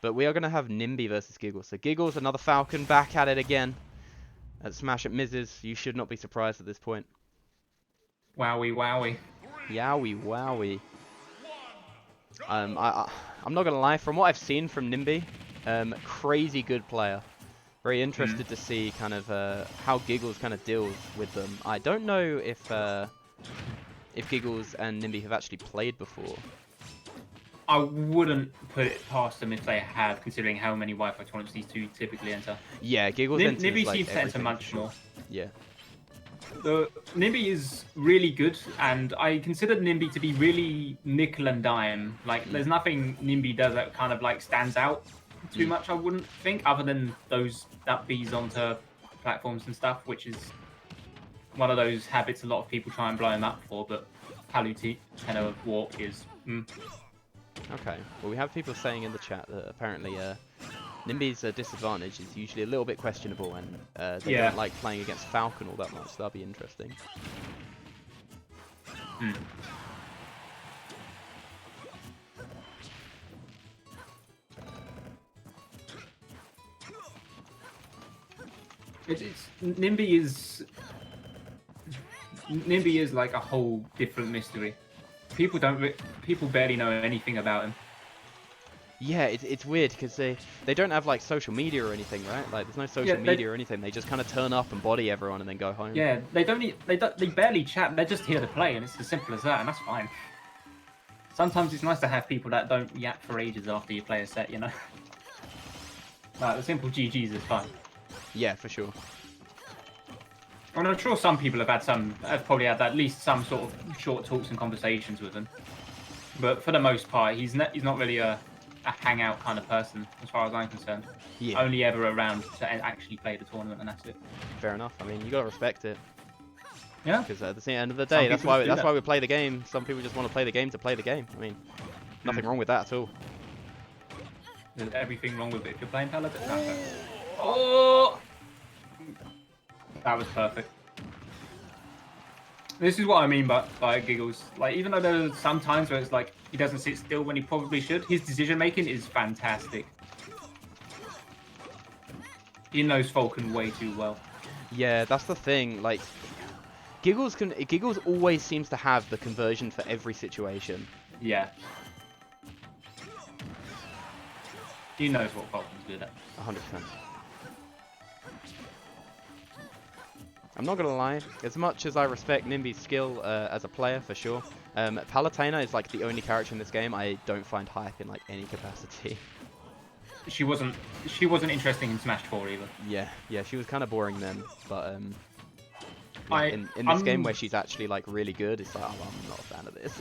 But we are going to have Nimbi versus Gigglezz. So Gigglezz, another Falcon, back at it again. At Smash at Mrs. You should not be surprised at this point. Wowie, wowie. Yowie, wowie. I'm not going to lie, from what I've seen from Nimbi, crazy good player. Very interested to see kind of how Gigglezz kind of deals with them. I don't know if Gigglezz and Nimbi have actually played before. I wouldn't put it past them if they have, considering how many Wi-Fi tournaments these two typically enter. Yeah, Gigglezz enters Nimbi like seems to enter much sure. more. Yeah. Nimbi is really good, and I consider Nimbi to be really nickel and dime. Like, there's nothing Nimbi does that kind of like stands out too much, I wouldn't think, other than those that bees onto platforms and stuff, which is one of those habits a lot of people try and blow him up for, but Palutena walk is... Okay, well we have people saying in the chat that apparently Nimbi's disadvantage is usually a little bit questionable, and they don't like playing against Falcon all that much, so that'll be interesting. Nimbi is like a whole different mystery. People barely know anything about him. Yeah, it's weird because they don't have like social media or anything, right? Like there's no social media or anything. They just kind of turn up and body everyone and then go home. Yeah, they barely chat. They're just here to play, and it's as simple as that, and that's fine. Sometimes it's nice to have people that don't yap for ages after you play a set, you know. Like the simple GGs is fine. Yeah, for sure. And I'm sure some people have probably had at least some sort of short talks and conversations with him. But for the most part, he's not really a hangout kind of person, as far as I'm concerned. Yeah. Only ever around to actually play the tournament, and that's it. Fair enough. I mean, you gotta respect it. Yeah. Because at the end of the day, that's why we play the game. Some people just want to play the game to play the game. I mean, nothing wrong with that at all. There's everything wrong with it if you're playing Palutena. Oh! That was perfect. This is what I mean by Gigglezz. Like, even though there's some times where it's like he doesn't sit still when he probably should, his decision making is fantastic. He knows Falcon way too well. Yeah, that's the thing. Like, Gigglezz always seems to have the conversion for every situation. Yeah. He knows what Falcon's good at. 100%. I'm not gonna lie, as much as I respect Nimbi's skill as a player for sure, Palutena is like the only character in this game I don't find hype in like any capacity. She wasn't interesting in Smash 4 either. Yeah, she was kind of boring then, but like, in this game where she's actually like really good, it's like, oh, I'm not a fan of this.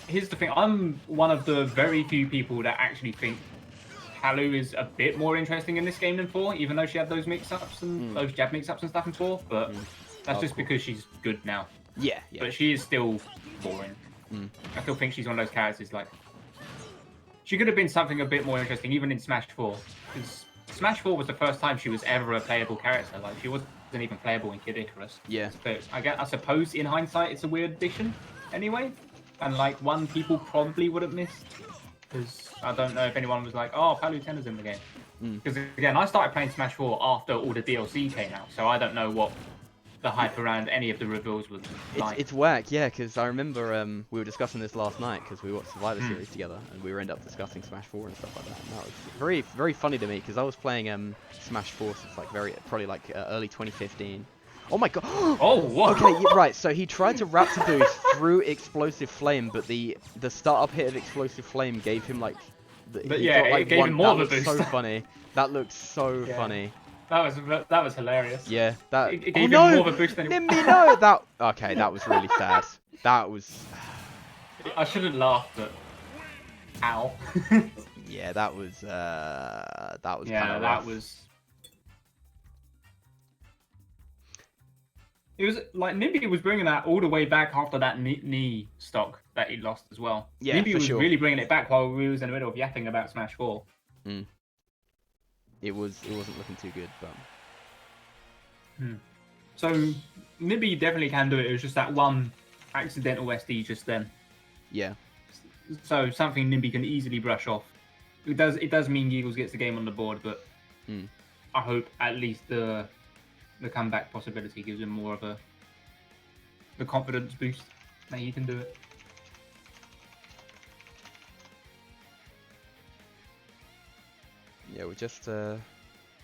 Here's the thing, I'm one of the very few people that actually think Palu is a bit more interesting in this game than 4, even though she had those mix-ups and those jab mix-ups and stuff in 4, but that's just because she's good now. Yeah. But she is still boring. I still think she's one of those characters, like, she could have been something a bit more interesting, even in Smash 4, because Smash 4 was the first time she was ever a playable character. Like, she wasn't even playable in Kid Icarus. Yeah. But I suppose, in hindsight, it's a weird addition, anyway, and, like, one people probably would have missed. Because I don't know if anyone was like, oh, Palutena's in the game. Because, again, I started playing Smash 4 after all the DLC came out, so I don't know what the hype around any of the reveals was like. It's whack, yeah, because I remember we were discussing this last night because we watched Survivor Series together, and we were end up discussing Smash 4 and stuff like that. And that was very, very funny to me because I was playing Smash 4 since like probably like early 2015. Oh my god! Oh, what? Okay, right. So he tried to Raptor boost through Explosive Flame, but the startup hit of Explosive Flame gave him like. It gave him more of a boost. So funny. That looked so funny. That was hilarious. Yeah, that. It gave him more of a boost than. Nimbi, no! Okay, that was really sad. That was. I shouldn't laugh, but. Ow. Yeah, that was. That was. Yeah, kind of that rough. was. It was like Nimbi was bringing that all the way back after that knee stock that he lost as well. Yeah, Nimbi was really bringing it back while we was in the middle of yapping about Smash 4. It wasn't looking too good, but. So Nimbi definitely can do it. It was just that one accidental SD just then. Yeah. So something Nimbi can easily brush off. It does mean Gigglezz gets the game on the board, but I hope at least the comeback possibility gives him more of the confidence boost that he can do it. Yeah, we just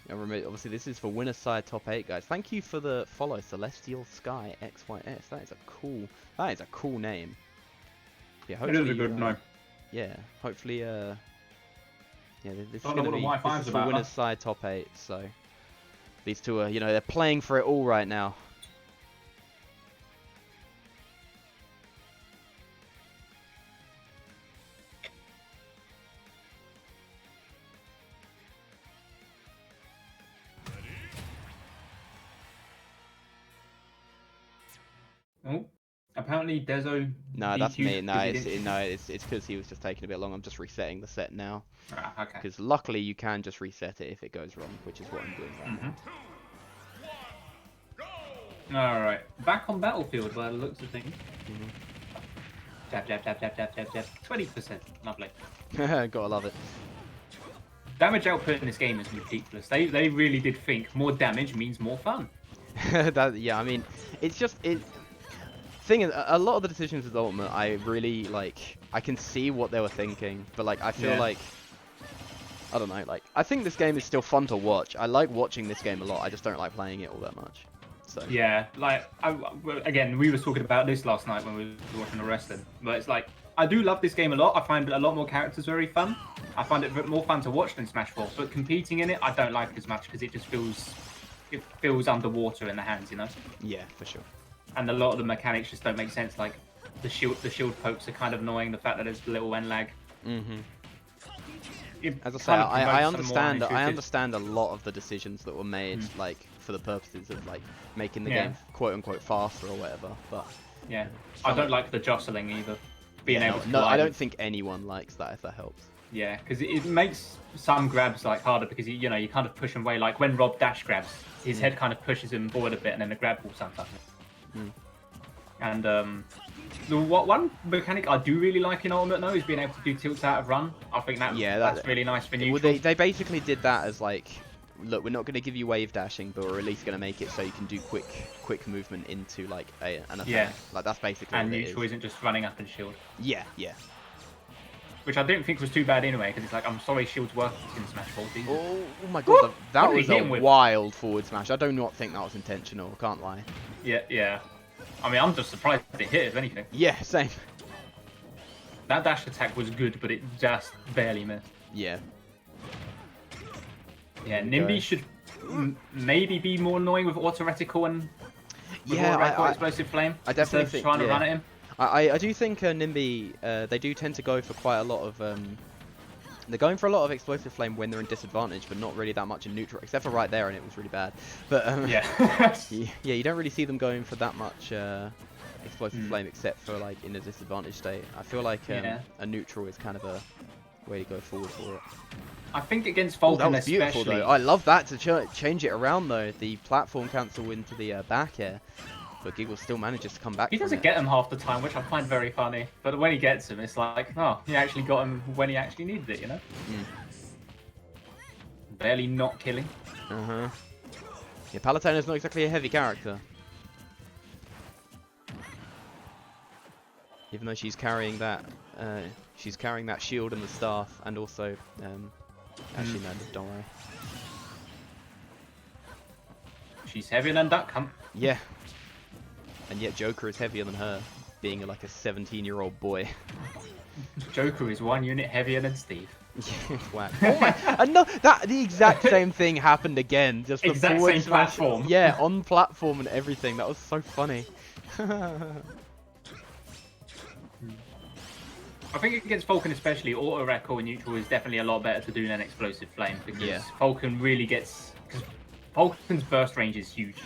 obviously this is for winner's side top 8, guys. Thank you for the follow, Celestial Sky XYS. That is a cool name. Yeah, It is a good name. Yeah, hopefully yeah, this is Don't know gonna what be the Wi-Fi's this is for about, winner's side top 8. So these two are, they're playing for it all right now. Oh, apparently Dezo. No, that's me. No, DQ'd it's because he was just taking a bit long. I'm just resetting the set now. Ah, okay. Because luckily you can just reset it if it goes wrong, which is what I'm doing right now. All right, back on Battlefield by the looks of things. Jab, jab, jab, jab, jab, jab, jab. 20%, lovely. Gotta love it. Damage output in this game is ridiculous. They really did think more damage means more fun. Yeah, I mean, it's just thing is, a lot of the decisions with Ultimate, I really like. I can see what they were thinking, but like I feel like I don't know. Like I think this game is still fun to watch. I like watching this game a lot. I just don't like playing it all that much. So yeah, like again, we were talking about this last night when we were watching the wrestling. But it's like I do love this game a lot. I find a lot more characters very fun. I find it more fun to watch than Smash 4. But competing in it, I don't like as much because it just feels underwater in the hands, you know. Yeah, for sure. And a lot of the mechanics just don't make sense. Like the shield pokes are kind of annoying. The fact that there's little end lag. As I say, I understand a lot of the decisions that were made, like for the purposes of like making the game quote unquote faster or whatever. But yeah, I don't like the jostling either. Being able to no, I don't think anyone likes that. If that helps. Yeah, because it makes some grabs like harder because you kind of push him away. Like when Rob dash grabs, his head kind of pushes him forward a bit, and then the grab will sometimes. And the one mechanic I do really like in Ultimate though is being able to do tilts out of run. I think that's really nice for neutral. Well, they basically did that as like, look, we're not going to give you wave dashing, but we're at least going to make it so you can do quick movement into like an attack. Yeah. Like that's basically. And neutral isn't just running up and shield. Yeah, yeah. Which I didn't think was too bad anyway, because it's like, I'm sorry shield's worth in Smash 4. Oh my god, that was a wild forward smash. I do not think that was intentional, I can't lie. Yeah. I mean, I'm just surprised it hit, if anything. Yeah, same. That dash attack was good, but it just barely missed. Yeah. Yeah, Nimbi should maybe be more annoying with auto reticle and explosive flame. I definitely think trying to run at him. I do think Nimbi, they do tend to go for quite a lot of, they're going for a lot of explosive flame when they're in disadvantage, but not really that much in neutral, except for right there, and it was really bad. But yeah, you don't really see them going for that much explosive flame, except for like in a disadvantage state. I feel like a neutral is kind of a way to go forward for it. I think against Falcon that was beautiful, especially. Though. I love that to change it around though. The platform cancel into the back air. But Gigglezz still manages to come back. He doesn't get him half the time, which I find very funny. But when he gets him, it's like, oh, he actually got him when he actually needed it, you know? Barely not killing. Yeah, Palutena's not exactly a heavy character. Even though she's carrying that shield and the staff, and also, actually no, don't worry. She's heavier than Duck Hunt. Yeah. And yet Joker is heavier than her, being like a 17-year-old boy. Joker is 1 unit heavier than Steve. Yeah, it's whack. Oh my! And no, the exact same thing happened again. Just the exact same platform. Yeah, on platform and everything. That was so funny. I think against Falcon especially, auto recall and neutral is definitely a lot better to do than explosive flame because Falcon really gets. Because Falcon's burst range is huge.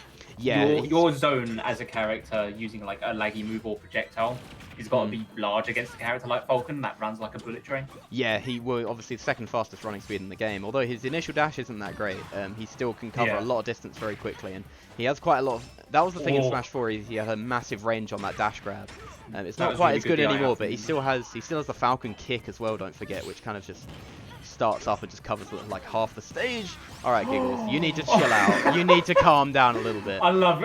Yeah, your zone as a character using like a laggy move or projectile is got to be large against a character like Falcon that runs like a bullet train. Yeah, he was obviously the second fastest running speed in the game. Although his initial dash isn't that great, he still can cover a lot of distance very quickly, and he has quite a lot of. That was the thing in Smash 4. He had a massive range on that dash grab. It's not quite as good anymore, but he still has the Falcon kick as well. Don't forget, which kind of just starts up and just covers like half the stage. All right, Giggles, you need to chill out. You need to calm down a little bit. I love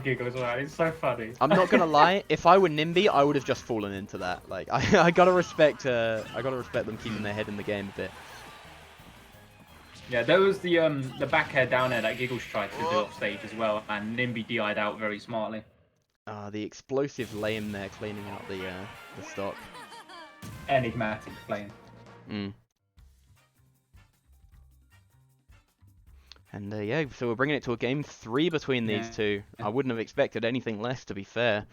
Gigglezz, man. It's so funny. I'm not gonna lie. If I were Nimbi, I would have just fallen into that. Like I gotta respect them keeping their head in the game a bit. Yeah, there was the back air down air that Gigglezz tried to do off stage as well, and Nimbi DI'd out very smartly. The explosive lame there cleaning out the stock. Enigmatic playing. And yeah, so we're bringing it to a game 3 between these two. I wouldn't have expected anything less, to be fair.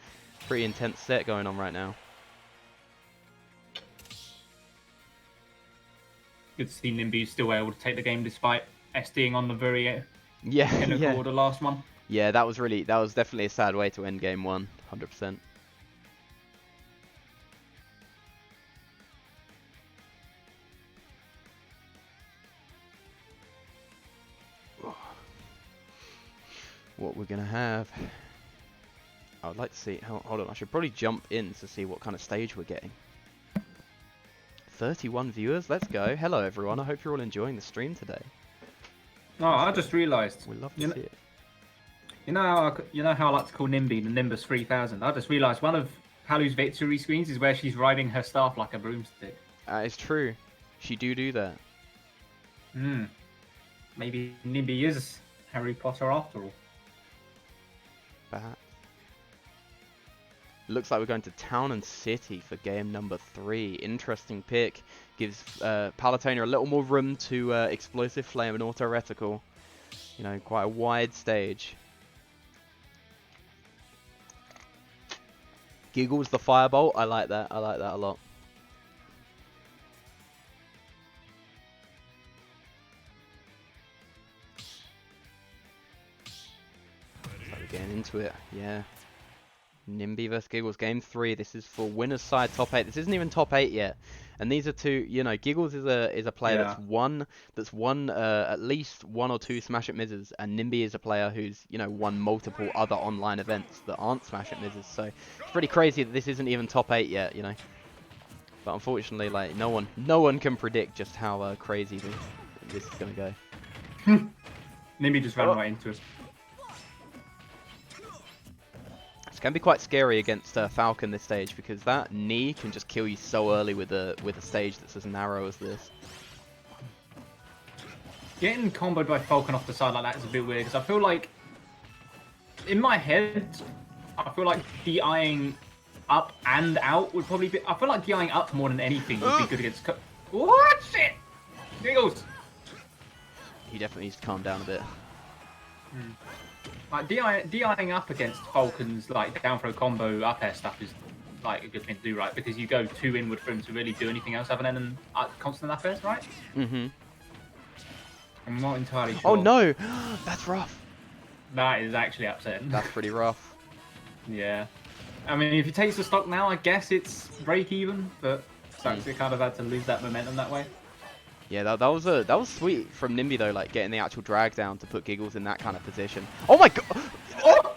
Pretty intense set going on right now. Good to see Nimbi still able to take the game despite SDing on the very yeah. order last one. Yeah, that was definitely a sad way to end game 1, 100%. What we're gonna have. I would like to see. Hold on, I should probably jump in to see what kind of stage we're getting. 31 viewers, let's go. Hello everyone, I hope you're all enjoying the stream today. Oh, I just realised. We'd love to see it. You know how I like to call Nimbi the Nimbus 3000? I just realised one of Palu's victory screens is where she's riding her staff like a broomstick. It's true. She do that. Maybe Nimbi is Harry Potter after all. Perhaps. Looks like we're going to Town and City for game number 3. Interesting pick. Gives Palutena a little more room to Explosive Flame and Auto Reticle. You know, quite a wide stage. Gigglezz the Firebolt. I like that. I like that a lot. So we're getting into it. Yeah. Nimbi vs Gigglezz, game 3. This is for winner's side top 8. This isn't even top 8 yet, and these are two. You know, Gigglezz is a player that's won at least 1 or 2 Smash It Mizzes, and Nimbi is a player who's won multiple other online events that aren't Smash It Mizzes. So it's pretty crazy that this isn't even top 8 yet. But unfortunately, like no one can predict just how crazy this is gonna go. Nimbi just ran right into it. It's going to be quite scary against Falcon this stage, because that knee can just kill you so early with a stage that's as narrow as this. Getting comboed by Falcon off the side like that is a bit weird, because I feel like, in my head, I feel like DIing up and out would probably be... I feel like DIing up more than anything would be good against... What? Shit! Gigglezz! He definitely needs to calm down a bit. Like DIing up against Falcon's like down throw combo up air stuff is like a good thing to do, right? Because you go 2 inward for him to really do anything else other than constant up airs, right? I'm not entirely sure. Oh no, that's rough. That is actually upsetting. That's pretty rough. Yeah, I mean, if he takes the stock now, I guess it's break even, but sucks it kind of had to lose that momentum that way. Yeah, that was sweet from Nimbi though, like getting the actual drag down to put Gigglezz in that kind of position. Oh my god! Oh!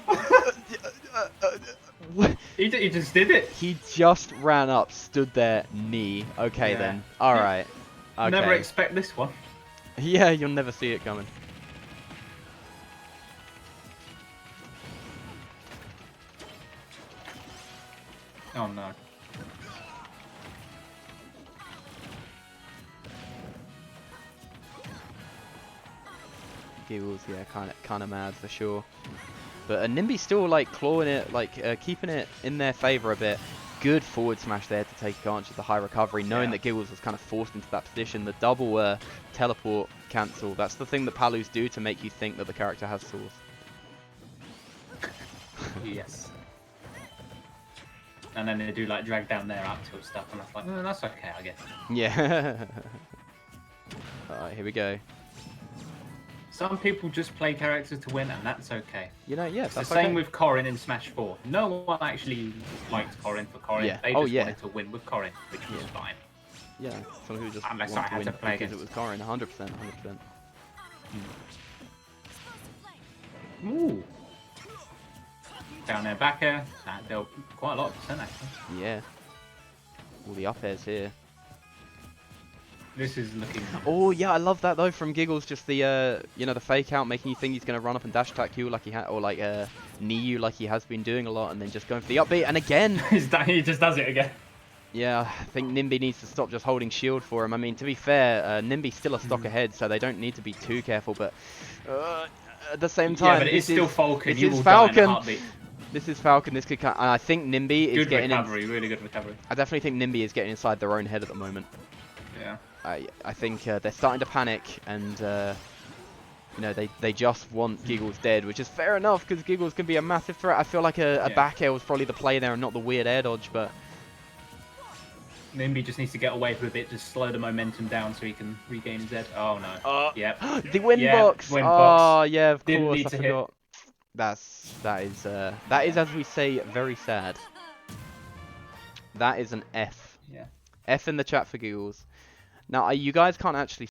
He just did it. He just ran up, stood there, knee. Okay then. All right. Okay. Never expect this one. Yeah, you'll never see it coming. Oh no. Gigglezz, yeah, kind of mad for sure. But Nimbi's still like clawing it, like keeping it in their favor a bit. Good forward smash there to take advantage of the high recovery, knowing that Gigglezz was kind of forced into that position. The double teleport cancel. That's the thing that Palus do to make you think that the character has source. Yes. And then they do like drag down their up tilt stuff, and I was like, oh, that's okay, I guess. Yeah. Alright, here we go. Some people just play characters to win, and that's okay. Yeah, It's that's the same okay. with Corrin in Smash 4. No one actually liked Corrin for Corrin. Yeah. They just wanted to win with Corrin, which was fine. Yeah, someone who just Unless wanted I had to to win play because against. it was Corrin, 100%, 100%. Ooh. Down there, back air. That dealt quite a lot of percent, actually. Yeah. All the up airs here. This is looking. Oh yeah, I love that though from Gigglezz. Just the you know, the fake out, making you think he's gonna run up and dash attack you like he had, or like knee you like he has been doing a lot, and then just going for the upbeat. And again, He just does it again. yeah, I think Nimbi needs to stop just holding shield for him. I mean, to be fair, Nimbi's still a stock ahead, so they don't need to be too careful. But at the same time, Yeah, but it's still Falcon. This You is will die in a Falcon. heartbeat. This is Falcon. This could. And I think Nimbi is Good getting. recovery. Really good recovery. I definitely think Nimbi is getting inside their own head at the moment. Yeah. I think they're starting to panic, and you know, they just want Gigglezz dead, which is fair enough because Gigglezz can be a massive threat. I feel like a back air was probably the play there and not the weird air dodge, but Nimbi just needs to get away with a bit, just slow the momentum down so he can regain Z. Oh no. Yep. The wind Yeah, box. wind Oh box. yeah, of Didn't course. need I to forgot. That is as we say, very sad. That is an F. Yeah. F in the chat for Gigglezz. Now, you guys can't actually